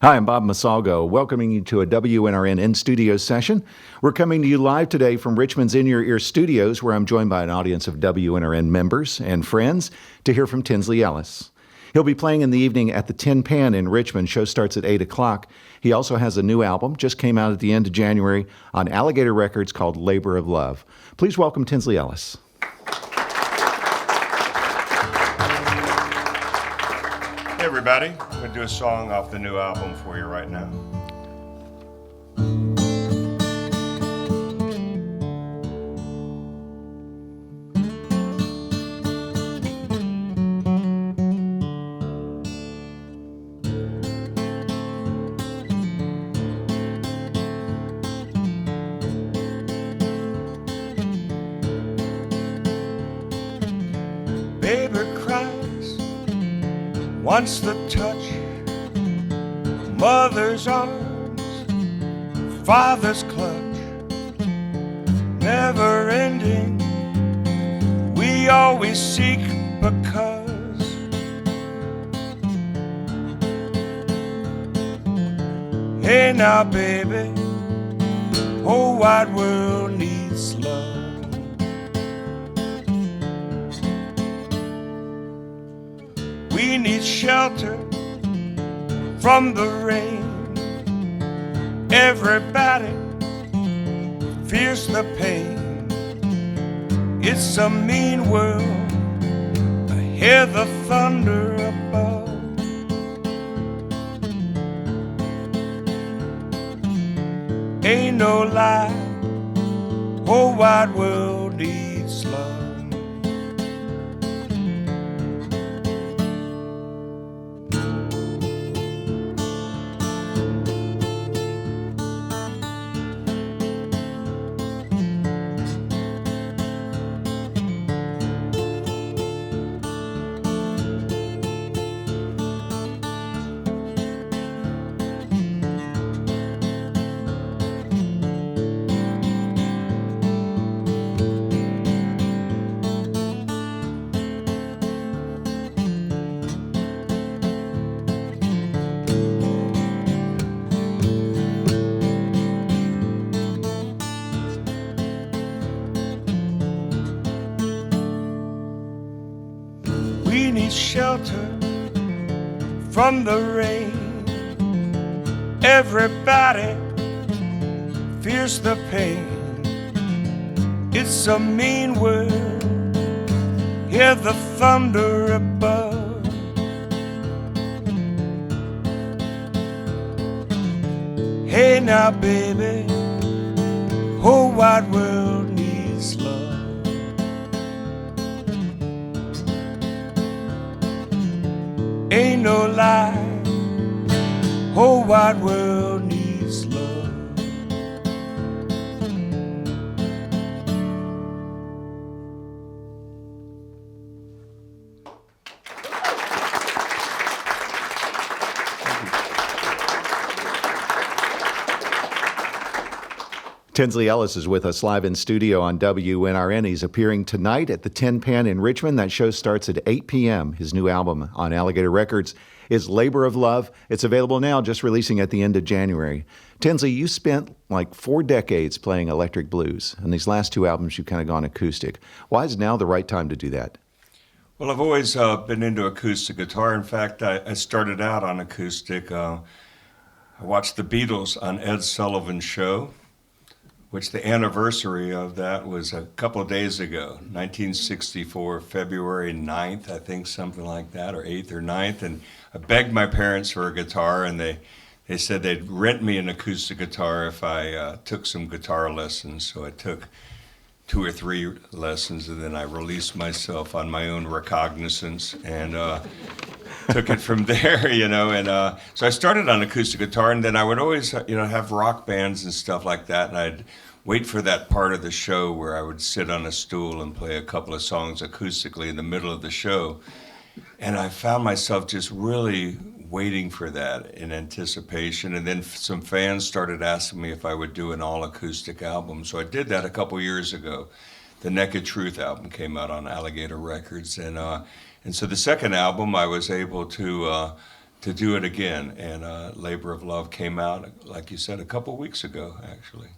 Hi, I'm Bob Mosolgo, welcoming you to a WNRN in-studio session. We're coming to you live today from Richmond's In Your Ear studios, where I'm joined by an audience of WNRN members and friends to hear from Tinsley Ellis. He'll be playing in the evening at the Tin Pan in Richmond. Show starts at 8 o'clock. He also has a new album, just came out at the end of January, on Alligator Records called Labor of Love. Please welcome Tinsley Ellis. Hey everybody, I'm going to do a song off the new album for you right now. Baby cries, wants the touch, mother's arms, father's clutch, never ending, we always seek because hey now baby, whole wide world needs love. We need shelter from the rain. Everybody fears the pain. It's a mean world. I hear the thunder above. Ain't no lie, whole wide world needs love. We need shelter from the rain. Everybody fears the pain. It's a mean world. Hear the thunder above. Hey now baby, whole wide world needs love. Ain't no lie, whole wide world needs love. Tinsley Ellis is with us live in studio on WNRN. He's appearing tonight at the Tin Pan in Richmond. That show starts at 8 p.m. His new album on Alligator Records is Labor of Love. It's available now, just releasing at the end of January. Tinsley, you spent like 4 decades playing electric blues, and these last 2 albums you've kind of gone acoustic. Why is now the right time to do that? Well, I've always been into acoustic guitar. In fact, I started out on acoustic. I watched the Beatles on Ed Sullivan's show, which the anniversary of that was a couple of days ago, 1964, February 9th, I think, something like that, or 8th or 9th. And I begged my parents for a guitar, and they said they'd rent me an acoustic guitar if I took some guitar lessons. So I took 2 or 3 lessons, and then I released myself on my own recognizance and took it from there, you know. And so I started on acoustic guitar, and then I would always, have rock bands and stuff like that, and I'd wait for that part of the show where I would sit on a stool and play a couple of songs acoustically in the middle of the show. And I found myself just really waiting for that in anticipation. And then some fans started asking me if I would do an all-acoustic album. So I did that a couple years ago. The Naked Truth album came out on Alligator Records. And so the second album, I was able to to do it again. And Labor of Love came out, like you said, a couple weeks ago, actually.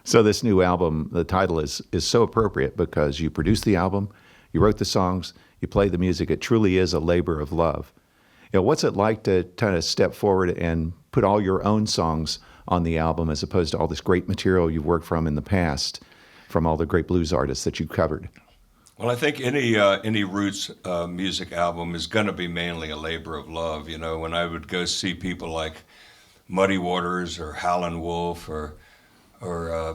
So this new album, the title is so appropriate because you produced the album, you wrote the songs, you played the music. It truly is a labor of love. You know, what's it like to kind of step forward and put all your own songs on the album as opposed to all this great material you've worked from in the past, from all the great blues artists that you've covered? Well, I think any roots music album is going to be mainly a labor of love. You know, when I would go see people like Muddy Waters or Howlin' Wolf or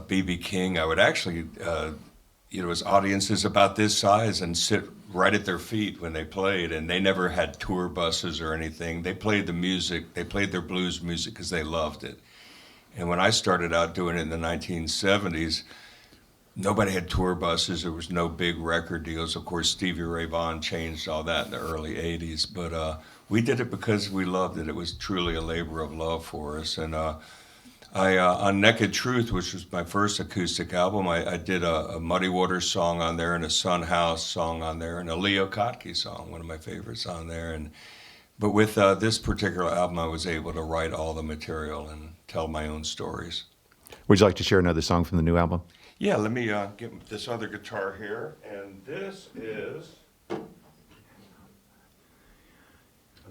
B.B. King, I would actually, as audiences about this size and sit right at their feet when they played, and they never had tour buses or anything. They played the music, they played their blues music because they loved it. And when I started out doing it in the 1970s, nobody had tour buses. There was no big record deals. Of course, Stevie Ray Vaughan changed all that in the early 80s. But we did it because we loved it. It was truly a labor of love for us. And on Naked Truth, which was my first acoustic album, I did a Muddy Waters song on there and a Son House song on there and a Leo Kottke song, one of my favorites on there. But with this particular album, I was able to write all the material and tell my own stories. Would you like to share another song from the new album? Yeah, let me get this other guitar here, and this is, I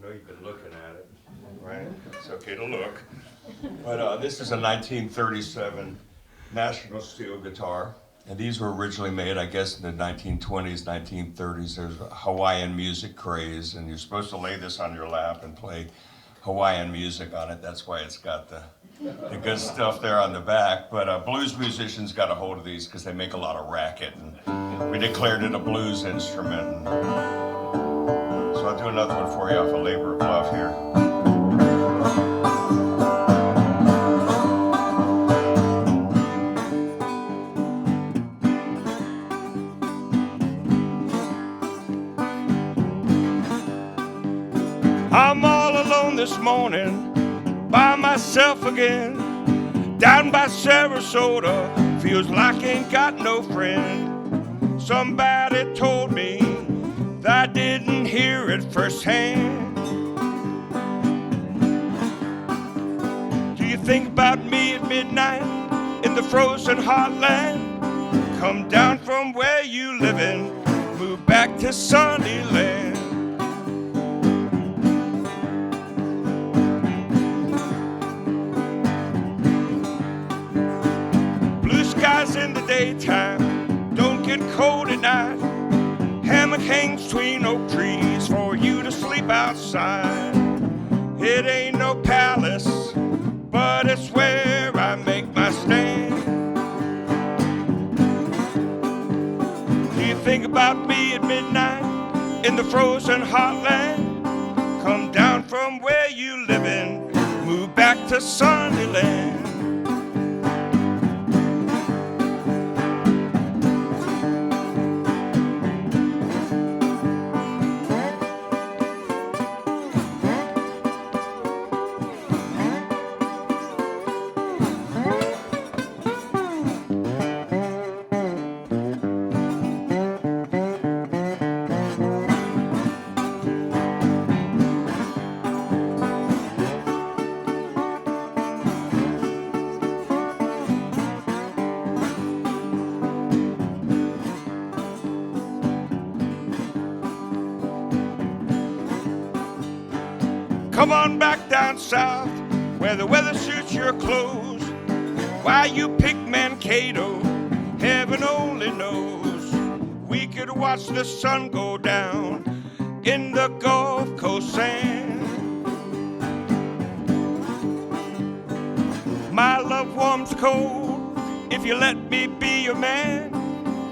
know you've been looking at it, right? It's okay to look. But this is a 1937 National Steel guitar, and these were originally made, I guess, in the 1920s, 1930s. There's a Hawaiian music craze, and you're supposed to lay this on your lap and play Hawaiian music on it. That's why it's got the good stuff there on the back. But blues musicians got a hold of these because they make a lot of racket, and we declared it a blues instrument. So I'll do another one for you off of Labor of Love here. I'm all alone this morning, by myself again, down by Sarasota, feels like ain't got no friend. Somebody told me that I didn't hear it firsthand. Do you think about me at midnight in the frozen heartland? Come down from where you livin', move back to Sunnyland. In the daytime, don't get cold at night. Hammock hangs between oak trees for you to sleep outside. It ain't no palace, but it's where I make my stand. Do you think about me at midnight in the frozen heartland? Come down from where you livin', move back to Sunnyland. Come on back down south, where the weather suits your clothes. Why you pick Mankato, heaven only knows. We could watch the sun go down in the Gulf Coast sand. My love warms cold, if you let me be your man.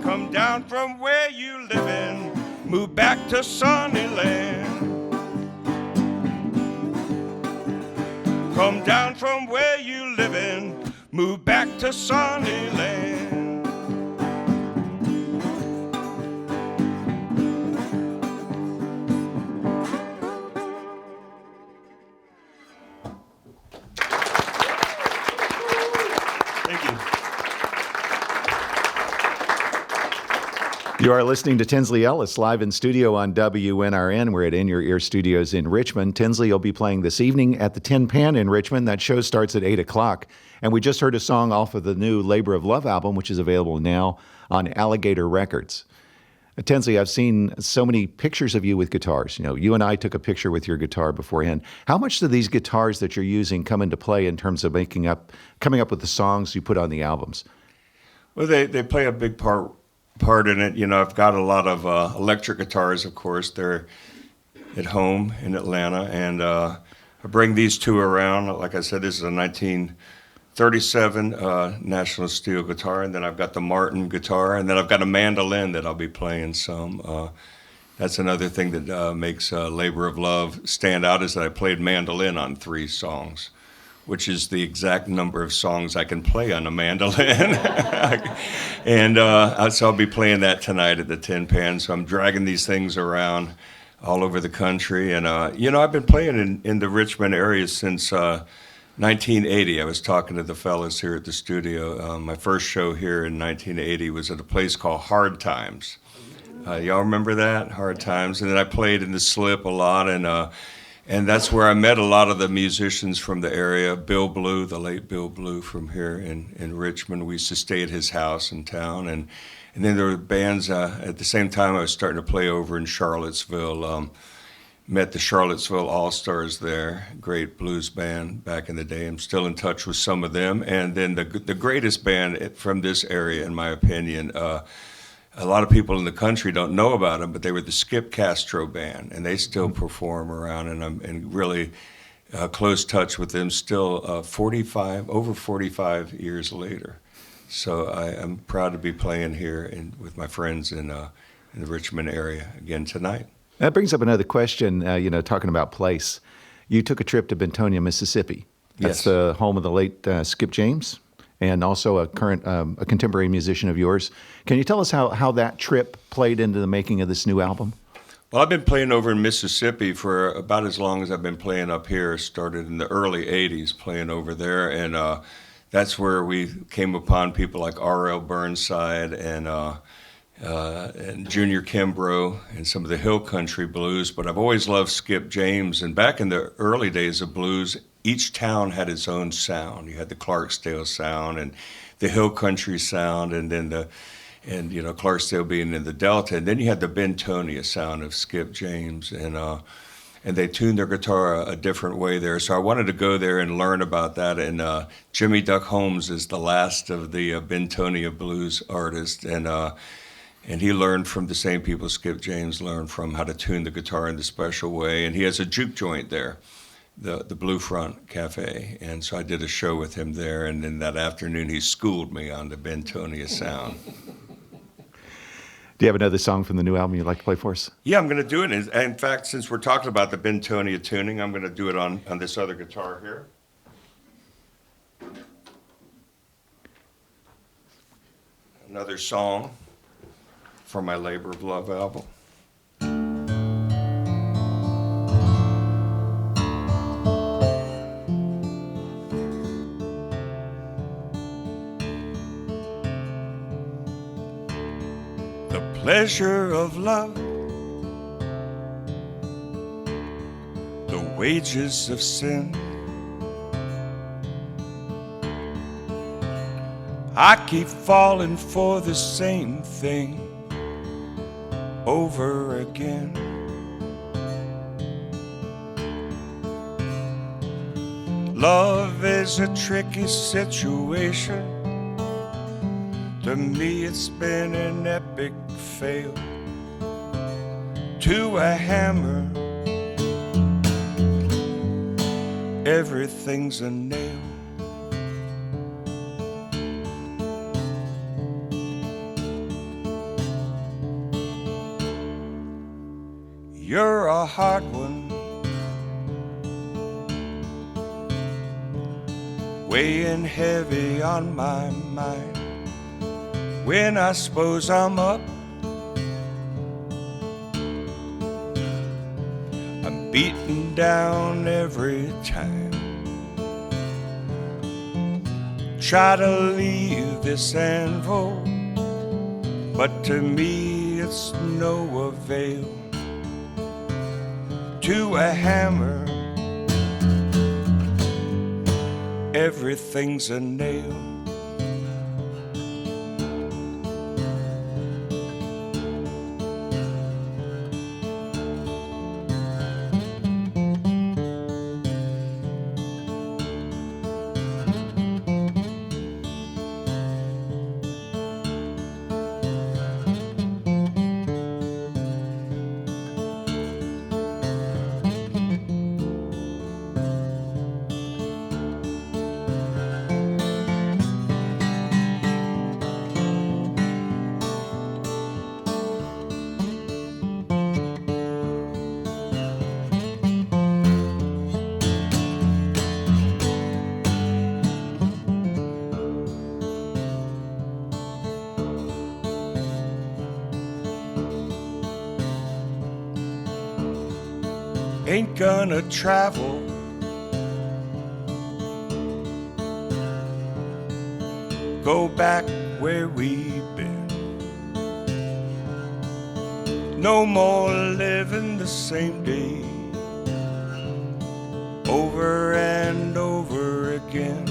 Come down from where you livin', move back to Sunnyland. Come down from where you livin', move back to Sunnyland. Thank you. You are listening to Tinsley Ellis live in studio on WNRN. We're at In Your Ear Studios in Richmond. Tinsley will be playing this evening at the Tin Pan in Richmond. That show starts at 8 o'clock. And we just heard a song off of the new Labor of Love album, which is available now on Alligator Records. Tinsley, I've seen so many pictures of you with guitars. You know, you and I took a picture with your guitar beforehand. How much do these guitars that you're using come into play in terms of coming up with the songs you put on the albums? Well, they play a big part in it. You know, I've got a lot of electric guitars, of course. They're at home in Atlanta, and I bring these two around. Like I said, this is a 1937 National Steel guitar, and then I've got the Martin guitar, and then I've got a mandolin that I'll be playing some. That's another thing that makes Labor of Love stand out, is that I played mandolin on 3 songs, which is the exact number of songs I can play on a mandolin. And so I'll be playing that tonight at the Tin Pan. So I'm dragging these things around all over the country. And, you know, I've been playing in the Richmond area since 1980. I was talking to the fellas here at the studio. My first show here in 1980 was at a place called Hard Times. Y'all remember that? Hard Times. And then I played in the Slip a lot, and that's where I met a lot of the musicians from the area. Bill Blue, the late Bill Blue from here in Richmond. We used to stay at his house in town. And then there were bands. At the same time, I was starting to play over in Charlottesville. Met the Charlottesville All-Stars there, great blues band back in the day. I'm still in touch with some of them. And then the greatest band from this area, in my opinion, a lot of people in the country don't know about them, but they were the Skip Castro Band, and they still perform around, and I'm in really close touch with them still over 45 years later. So I'm proud to be playing here with my friends in the Richmond area again tonight. That brings up another question, talking about place. You took a trip to Bentonia, Mississippi. That's Yes. the home of the late Skip James, and also a contemporary musician of yours. Can you tell us how that trip played into the making of this new album? Well, I've been playing over in Mississippi for about as long as I've been playing up here. Started in the early 80s playing over there, and that's where we came upon people like R.L. Burnside and Junior Kimbrough and some of the hill country blues. But I've always loved Skip James, and back in the early days of blues, each town had its own sound. You had the Clarksdale sound and the hill country sound, and then Clarksdale being in the Delta, and then you had the Bentonia sound of Skip James, and they tuned their guitar a different way there. So I wanted to go there and learn about that. And Jimmy Duck Holmes is the last of the Bentonia blues artists, and he learned from the same people Skip James learned from, how to tune the guitar in the special way. And he has a juke joint there, the Blue Front Cafe. And so I did a show with him there, and then that afternoon he schooled me on the Bentonia sound. Do you have another song from the new album you'd like to play for us? Yeah, I'm going to do it. In fact, since we're talking about the Bentonia tuning, I'm going to do it on this other guitar here. Another song from my Labor of Love album. The pleasure of love, the wages of sin. I keep falling for the same thing over again. Love is a tricky situation. To me it's been an epic fail. To a hammer, everything's a nail. You're a hard one, weighing heavy on my mind. When I suppose I'm up, I'm beaten down every time. Try to leave this anvil, but to me it's no avail. To a hammer, everything's a nail. Ain't gonna travel, go back where we've been. No more living the same day over and over again.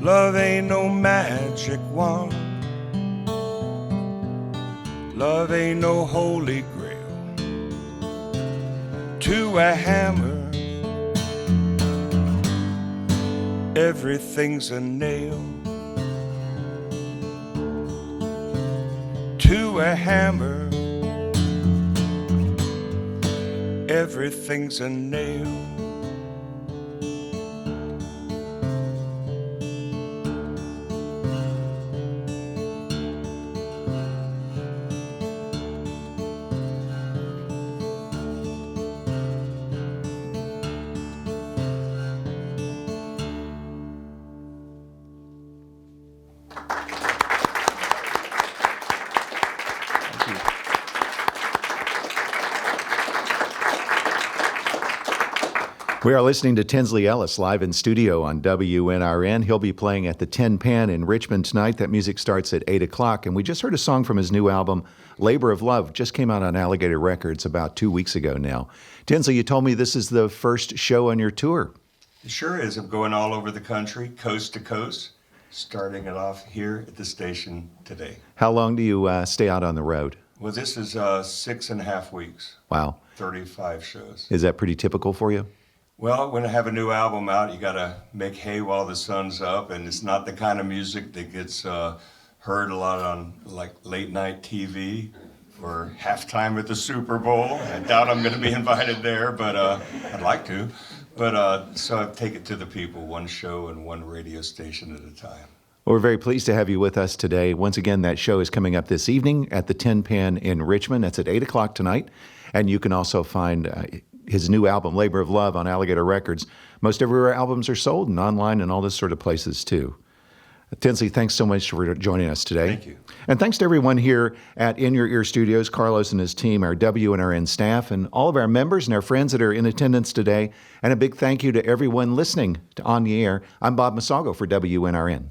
Love ain't no magic wand, love ain't no holy grail. To a hammer, everything's a nail. To a hammer, everything's a nail. We are listening to Tinsley Ellis live in studio on WNRN. He'll be playing at the Tin Pan in Richmond tonight. That music starts at 8 o'clock. And we just heard a song from his new album, Labor of Love. Just came out on Alligator Records about 2 weeks ago now. Tinsley, you told me this is the first show on your tour. It sure is. I'm going all over the country, coast to coast, starting it off here at the station today. How long do you stay out on the road? Well, this is 6.5 weeks. Wow. 35 shows. Is that pretty typical for you? Well, when I have a new album out, you got to make hay while the sun's up, and it's not the kind of music that gets heard a lot on like late night TV or halftime at the Super Bowl. I doubt I'm going to be invited there, but I'd like to. But so I take it to the people, one show and one radio station at a time. Well, we're very pleased to have you with us today. Once again, that show is coming up this evening at the Tin Pan in Richmond. That's at 8 o'clock tonight. And you can also find his new album, Labor of Love, on Alligator Records. Most everywhere albums are sold and online and all this sort of places, too. Tinsley, thanks so much for joining us today. Thank you. And thanks to everyone here at In Your Ear Studios, Carlos and his team, our WNRN staff, and all of our members and our friends that are in attendance today. And a big thank you to everyone listening to On the Air. I'm Bob Mosolgo for WNRN.